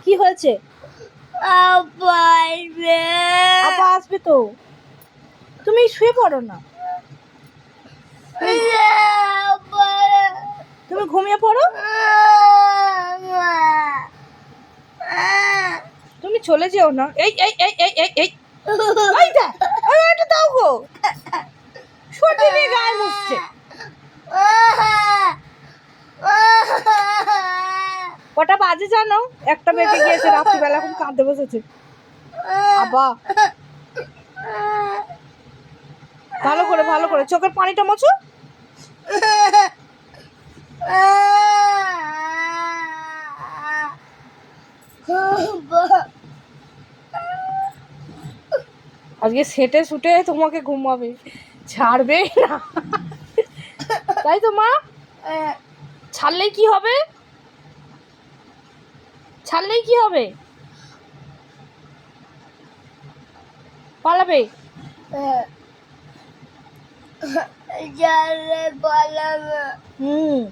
কি হয়েছে? আপা আসবে তো, তুমি শুয়ে পড়ো না, তুমি ঘুমিয়ে পড়ো। তুমি চলে যেও না। এই এই এই এই এই এই এইটা এইটা দাও গো, ছুটি নিয়ে গায়ে মুছছে। কটা বাজে জানো? 1টা বেজে গিয়েছে রাত্রিবেলা, এখন কাঁদতে বসেছে। আবা ভালো করে চোখের পানিটা মোছো। আজকে সেটে শুটে তোমাকে ঘুমাবে, ছাড়বে না, তাই তো মা? ছাড়লেই কি হবে? ছাড়লেই কি হবে? পালাবে। হুম।